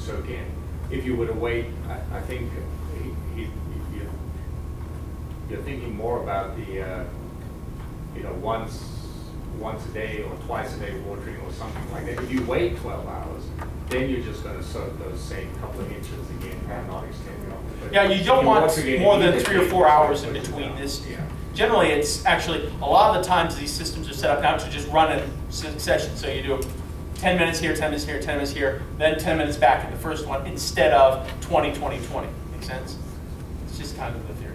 soak in. If you were to wait, I think you're thinking more about the, once a day or twice a day watering or something like that. If you wait 12 hours, then you're just going to soak those same couple of inches again and not extend it. But yeah, you don't want more than 3 or 4 hours in between between this. Yeah. Generally, it's actually, a lot of the times these systems are set up now to just run in succession. So you do 10 minutes here, 10 minutes here, 10 minutes here, then 10 minutes back in the first one instead of 20, 20, 20. Make sense? It's just kind of the theory.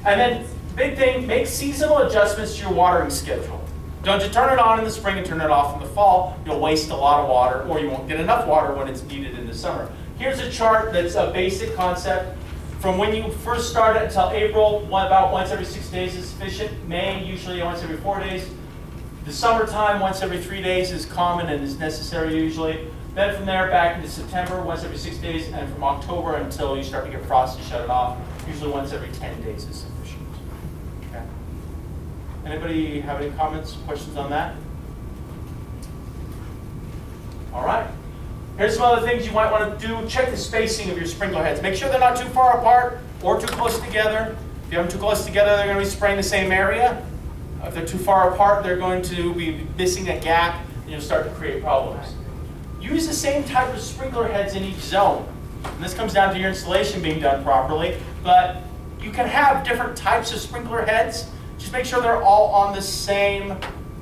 And then, big thing, make seasonal adjustments to your watering schedule. Don't just turn it on in the spring and turn it off in the fall. You'll waste a lot of water, or you won't get enough water when it's needed in the summer. Here's a chart that's a basic concept. From when you first start it until April, about once every 6 days is sufficient. May, usually once every 4 days. The summertime, once every 3 days is common and is necessary usually. Then from there back into September, once every 6 days, and from October until you start to get frost, you shut it off. Usually once every 10 days is sufficient. Okay. Anybody have any comments, questions on that? All right. Here's some other things you might want to do. Check the spacing of your sprinkler heads. Make sure they're not too far apart or too close together. If you have them too close together, they're going to be spraying the same area. If they're too far apart, they're going to be missing a gap, and you'll start to create problems. Use the same type of sprinkler heads in each zone. And this comes down to your installation being done properly, but you can have different types of sprinkler heads. Just make sure they're all on the same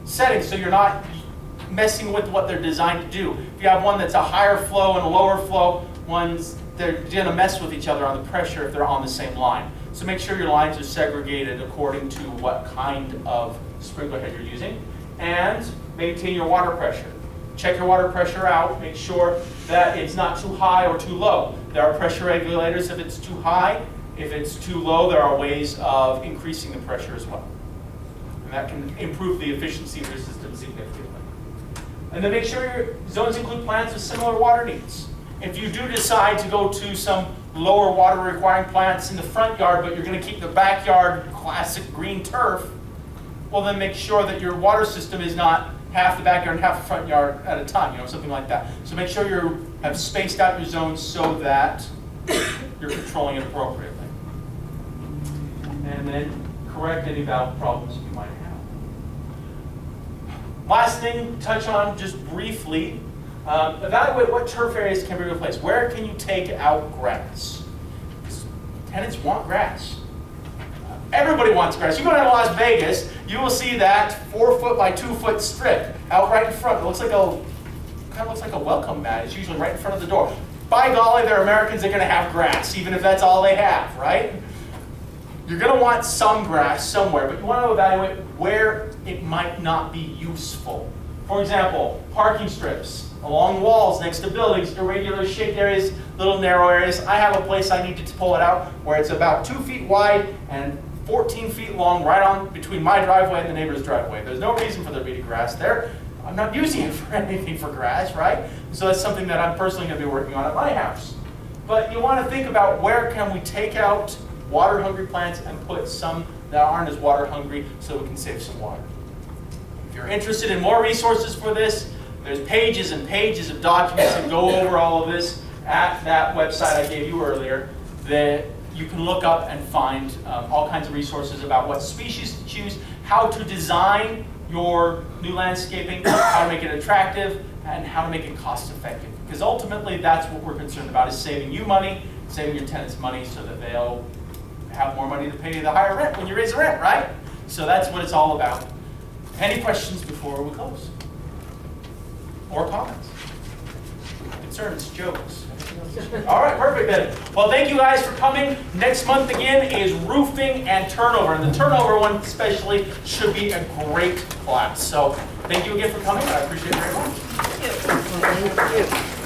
setting so you're not messing with what they're designed to do. If you have one that's a higher flow and a lower flow, they're going to mess with each other on the pressure if they're on the same line. So make sure your lines are segregated according to what kind of sprinkler head you're using. And maintain your water pressure. Check your water pressure out. Make sure that it's not too high or too low. There are pressure regulators if it's too high. If it's too low, there are ways of increasing the pressure as well. And that can improve the efficiency of your system significantly. And then make sure your zones include plants with similar water needs. If you do decide to go to some lower water requiring plants in the front yard, but you're going to keep the backyard classic green turf, well then make sure that your water system is not half the backyard and half the front yard at a time, something like that. So make sure you have spaced out your zones so that you're controlling it appropriately. And then correct any valve problems you might have. Last thing, touch on just briefly, evaluate what turf areas can be replaced. Where can you take out grass? Because tenants want grass. Everybody wants grass. You go down to Las Vegas, you will see that 4 foot by 2 foot strip out right in front. It looks like kind of looks like a welcome mat. It's usually right in front of the door. By golly, they're Americans. They're going to have grass, even if that's all they have, right? You're going to want some grass somewhere, but you want to evaluate where it might not be useful. For example, parking strips along walls next to buildings, irregular shaped areas, little narrow areas. I have a place I need to pull it out where it's about 2 feet wide and 14 feet long, right on between my driveway and the neighbor's driveway. There's no reason for there to be grass there. I'm not using it for anything for grass, right? So that's something that I'm personally going to be working on at my house. But you want to think about where can we take out water-hungry plants and put some that aren't as water-hungry so we can save some water. If you're interested in more resources for this, there's pages and pages of documents that go over all of this at that website I gave you earlier that you can look up and find all kinds of resources about what species to choose, how to design your new landscaping, how to make it attractive, and how to make it cost-effective. Because ultimately, that's what we're concerned about, is saving you money, saving your tenants money so that they'll have more money to pay the higher rent when you raise the rent, right? So that's what it's all about. Any questions before we close? Or comments? Concerns, jokes? All right, perfect then. Well, thank you guys for coming. Next month again is roofing and turnover. And the turnover one especially should be a great class. So thank you again for coming. I appreciate it very much. Thank you.